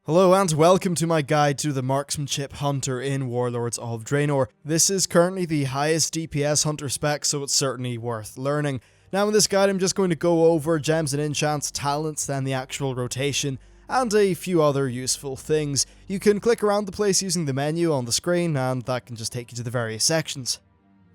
Hello and welcome to my guide to the Marksmanship Hunter in Warlords of Draenor. This is currently the highest DPS Hunter spec, so it's certainly worth learning. Now in this guide I'm just going to go over gems and enchants, talents, then the actual rotation, and a few other useful things. You can click around the place using the menu on the screen, and that can just take you to the various sections.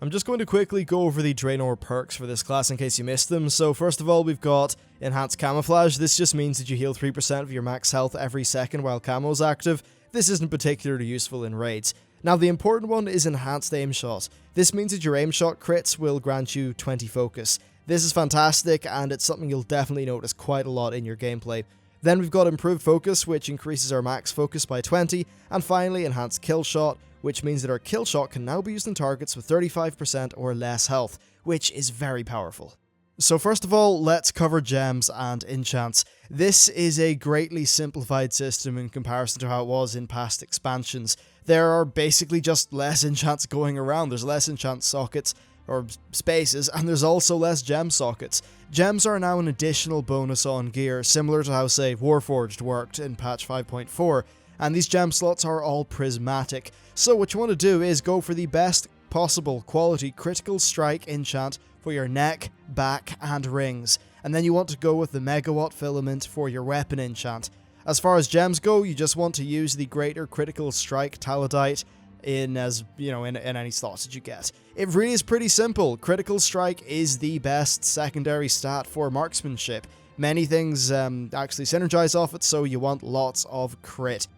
I'm just going to quickly go over the Draenor perks for this class in case you missed them. So first of all, we've got Enhanced Camouflage. This just means that you heal 3% of your max health every second while camo's active. This isn't particularly useful in raids. Now the important one is Enhanced Aim Shot. This means that your aim shot crits will grant you 20 focus. This is fantastic, and it's something you'll definitely notice quite a lot in your gameplay. Then we've got Improved Focus, which increases our max focus by 20, and finally Enhanced Kill Shot, which means that our kill shot can now be used on targets with 35% or less health, which is very powerful. So first of all, let's cover gems and enchants. This is a greatly simplified system in comparison to how it was in past expansions. There are basically just less enchants going around. There's less enchant sockets, or spaces, and there's also less gem sockets. Gems are now an additional bonus on gear, similar to how, say, Warforged worked in patch 5.4. And these gem slots are all prismatic. So what you want to do is go for the best possible quality critical strike enchant for your neck, back, and rings. And then you want to go with the megawatt filament for your weapon enchant. As far as gems go, you just want to use the greater critical strike talidite in any slots that you get. It really is pretty simple. Critical strike is the best secondary stat for marksmanship. Many things actually synergize off it, so you want lots of crit.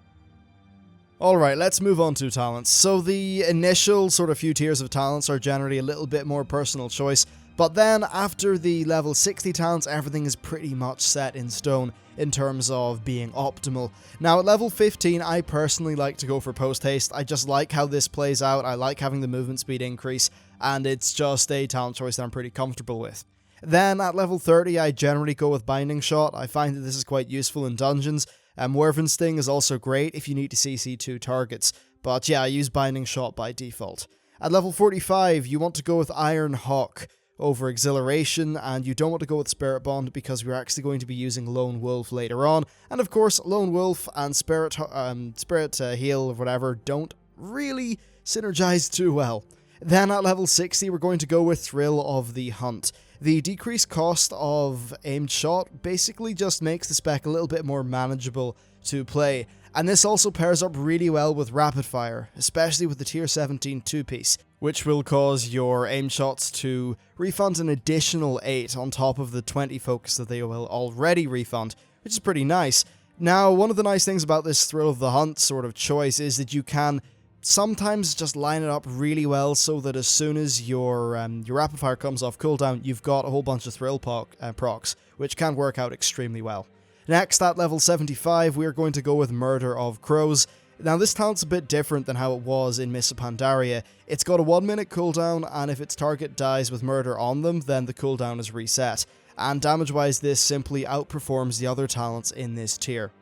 Alright, let's move on to talents. So the initial sort of few tiers of talents are generally a little bit more personal choice, but then after the level 60 talents, everything is pretty much set in stone in terms of being optimal. Now at level 15, I personally like to go for post haste. I just like how this plays out. I like having the movement speed increase, and it's just a talent choice that I'm pretty comfortable with. Then at level 30, I generally go with Binding Shot. I find that this is quite useful in dungeons. Werven Sting is also great if you need to CC 2 targets, but yeah, I use Binding Shot by default. At level 45, you want to go with Iron Hawk over Exhilaration, and you don't want to go with Spirit Bond because we're actually going to be using Lone Wolf later on, and of course, Lone Wolf and Spirit Heal or whatever don't really synergize too well. Then at level 60, we're going to go with Thrill of the Hunt. The decreased cost of aimed shot basically just makes the spec a little bit more manageable to play, and this also pairs up really well with Rapid Fire, especially with the tier 17 2-piece, which will cause your aim shots to refund an additional 8 on top of the 20 focus that they will already refund, which is pretty nice. Now, one of the nice things about this Thrill of the Hunt sort of choice is that you can sometimes just line it up really well so that as soon as your rapid fire comes off cooldown, you've got a whole bunch of thrill procs, which can work out extremely well. Next, at level 75, we are going to go with Murder of Crows. Now this talent's a bit different than how it was in Mists of Pandaria. It's got a 1 minute cooldown, and if its target dies with murder on them, then the cooldown is reset. And damage wise, this simply outperforms the other talents in this tier.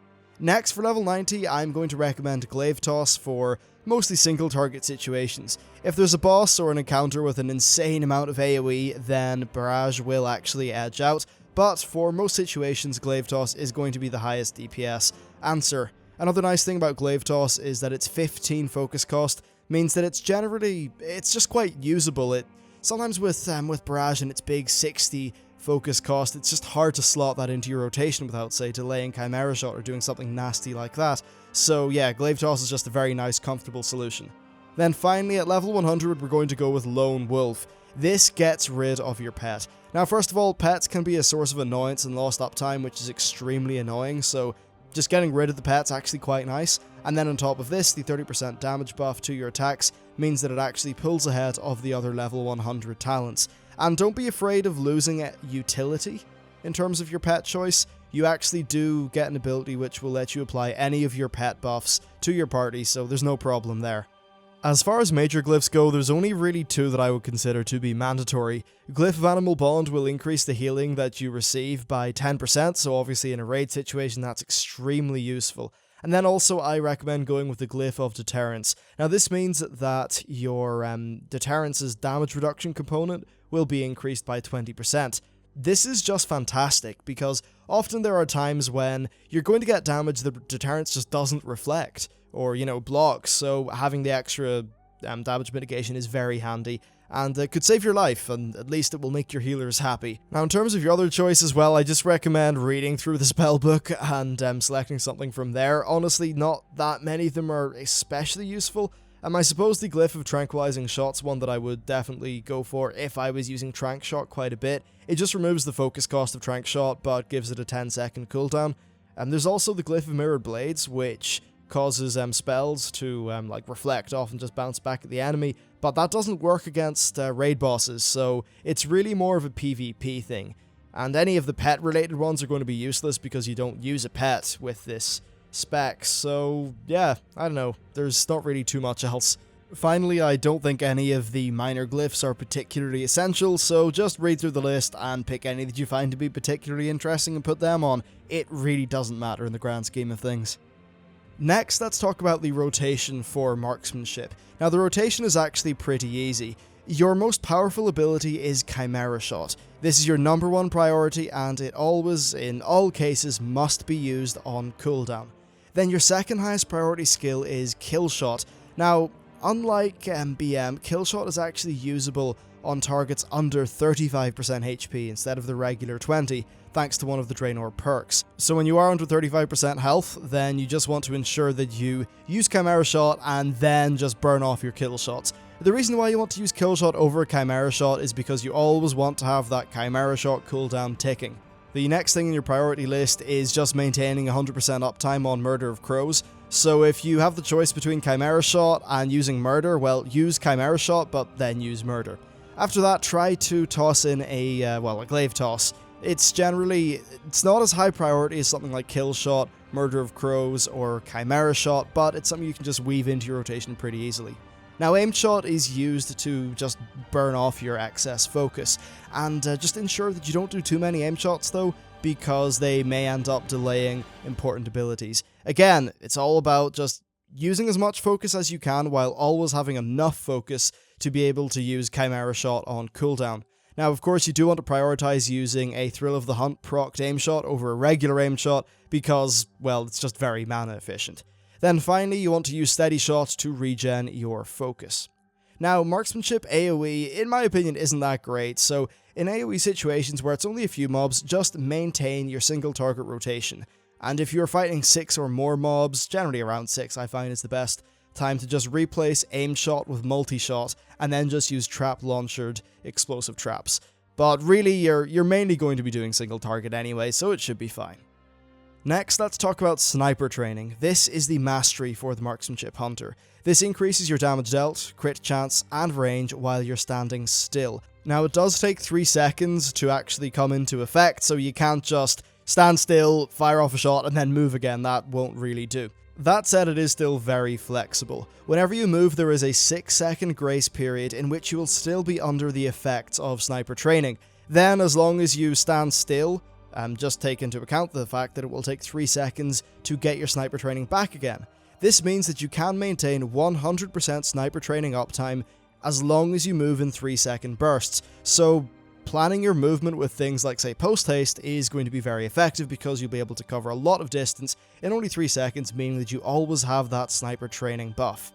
Next, for level 90, I'm going to recommend Glaive Toss for mostly single target situations. If there's a boss or an encounter with an insane amount of AoE, then Barrage will actually edge out, but for most situations, Glaive Toss is going to be the highest DPS answer. Another nice thing about Glaive Toss is that its 15 focus cost means that it's just quite usable. Sometimes with Barrage and its big 60 focus cost, it's just hard to slot that into your rotation without, say, delaying Chimera Shot or doing something nasty like that. So yeah, Glaive Toss is just a very nice, comfortable solution. Then finally, at level 100, we're going to go with Lone Wolf. This gets rid of your pet. Now, first of all, pets can be a source of annoyance and lost uptime, which is extremely annoying, so just getting rid of the pet's actually quite nice. And then on top of this, the 30% damage buff to your attacks means that it actually pulls ahead of the other level 100 talents. And don't be afraid of losing utility in terms of your pet choice. You actually do get an ability which will let you apply any of your pet buffs to your party, so there's no problem there. As far as major glyphs go, there's only really 2 that I would consider to be mandatory. Glyph of Animal Bond will increase the healing that you receive by 10%, so obviously in a raid situation that's extremely useful. And then also I recommend going with the Glyph of Deterrence. Now this means that your Deterrence's damage reduction component will be increased by 20%. This is just fantastic, because often there are times when you're going to get damage that deterrence just doesn't reflect, or, blocks, so having the extra damage mitigation is very handy, and it could save your life, and at least it will make your healers happy. Now, in terms of your other choices, well, I just recommend reading through the spellbook and selecting something from there. Honestly, not that many of them are especially useful. I suppose the Glyph of Tranquilizing Shot's one that I would definitely go for if I was using Tranq Shot quite a bit. It just removes the focus cost of Tranq Shot, but gives it a 10-second cooldown. There's also the Glyph of Mirrored Blades, which causes spells to reflect off and just bounce back at the enemy, but that doesn't work against raid bosses, so it's really more of a PvP thing. And any of the pet-related ones are going to be useless because you don't use a pet with this spec, so yeah, I don't know, there's not really too much else. Finally, I don't think any of the minor glyphs are particularly essential, so just read through the list and pick any that you find to be particularly interesting and put them on. It really doesn't matter in the grand scheme of things. Next, let's talk about the rotation for Marksmanship. Now, the rotation is actually pretty easy. Your most powerful ability is Chimera Shot. This is your number one priority, and it always, in all cases, must be used on cooldown. Then your second highest priority skill is Kill Shot. Now, unlike BM, Kill Shot is actually usable on targets under 35% HP instead of the regular 20, thanks to one of the Draenor perks. So when you are under 35% health, then you just want to ensure that you use Chimera Shot and then just burn off your kill shots. The reason why you want to use Kill Shot over Chimera Shot is because you always want to have that Chimera Shot cooldown ticking. The next thing in your priority list is just maintaining 100% uptime on Murder of Crows. So if you have the choice between Chimera Shot and using Murder, well, use Chimera Shot, but then use Murder. After that, try to toss in a Glaive Toss. It's not as high priority as something like Kill Shot, Murder of Crows, or Chimera Shot, but it's something you can just weave into your rotation pretty easily. Now, Aim Shot is used to just burn off your excess focus, and just ensure that you don't do too many aim shots though, because they may end up delaying important abilities. Again, it's all about just using as much focus as you can while always having enough focus to be able to use Chimera Shot on cooldown. Now, of course, you do want to prioritize using a Thrill of the Hunt procced aim shot over a regular aim shot because, well, it's just very mana efficient. Then finally, you want to use Steady Shot to regen your focus. Now, Marksmanship AoE, in my opinion, isn't that great, so in AoE situations where it's only a few mobs, just maintain your single target rotation. And if you're fighting 6 or more mobs, generally around 6 I find is the best time to just replace Aim Shot with Multi-Shot, and then just use trap-launched explosive traps. But really, you're mainly going to be doing single target anyway, so it should be fine. Next, let's talk about Sniper Training. This is the mastery for the Marksmanship Hunter. This increases your damage dealt, crit chance, and range while you're standing still. Now, it does take 3 seconds to actually come into effect, so you can't just stand still, fire off a shot, and then move again. That won't really do. That said, it is still very flexible. Whenever you move, there is a 6-second grace period in which you will still be under the effects of Sniper Training. Then, as long as you stand still, just take into account the fact that it will take 3 seconds to get your Sniper Training back again. This means that you can maintain 100% Sniper Training uptime as long as you move in 3-second bursts. So planning your movement with things like, say, Post Haste is going to be very effective because you'll be able to cover a lot of distance in only 3 seconds, meaning that you always have that Sniper Training buff.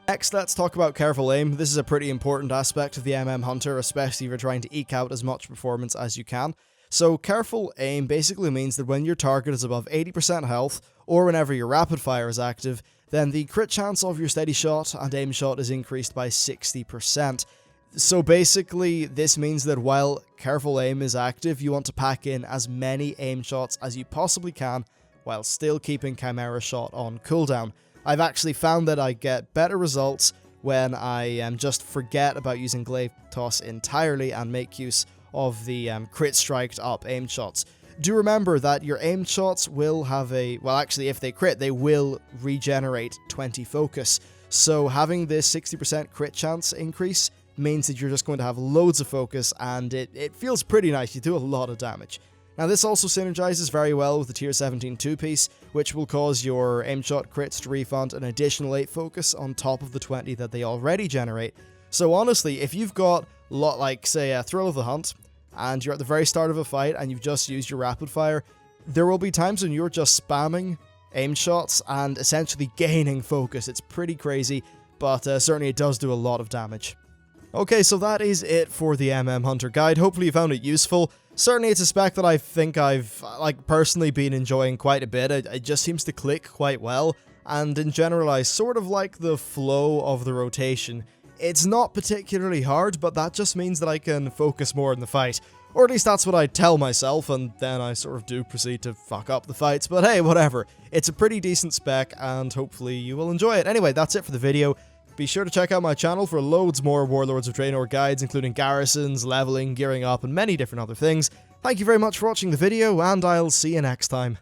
Next, let's talk about Careful Aim. This is a pretty important aspect of the Hunter, especially if you're trying to eke out as much performance as you can. So Careful Aim basically means that when your target is above 80% health, or whenever your rapid fire is active, then the crit chance of your Steady Shot and Aim Shot is increased by 60%. So basically, this means that while Careful Aim is active, you want to pack in as many aim shots as you possibly can, while still keeping Chimera Shot on cooldown. I've actually found that I get better results when I just forget about using Glaive Toss entirely and make use of the crit striked up aim shots. Do remember that your aim shots will have if they crit, they will regenerate 20 focus. So having this 60% crit chance increase means that you're just going to have loads of focus, and it feels pretty nice. You do a lot of damage. Now, this also synergizes very well with the Tier 17 2-piece, which will cause your aim shot crits to refund an additional 8 focus on top of the 20 that they already generate. So honestly, if you've got say a Thrill of the Hunt, and you're at the very start of a fight and you've just used your rapid fire, there will be times when you're just spamming aim shots and essentially gaining focus. It's pretty crazy, but certainly it does do a lot of damage. Okay, so that is it for the Hunter guide. Hopefully you found it useful. Certainly it's a spec that I think I've personally been enjoying quite a bit. It just seems to click quite well, and in general I sort of like the flow of the rotation. It's not particularly hard, but that just means that I can focus more in the fight. Or at least that's what I tell myself, and then I sort of do proceed to fuck up the fights, but hey, whatever. It's a pretty decent spec, and hopefully you will enjoy it. Anyway, that's it for the video. Be sure to check out my channel for loads more Warlords of Draenor guides, including garrisons, leveling, gearing up, and many different other things. Thank you very much for watching the video, and I'll see you next time.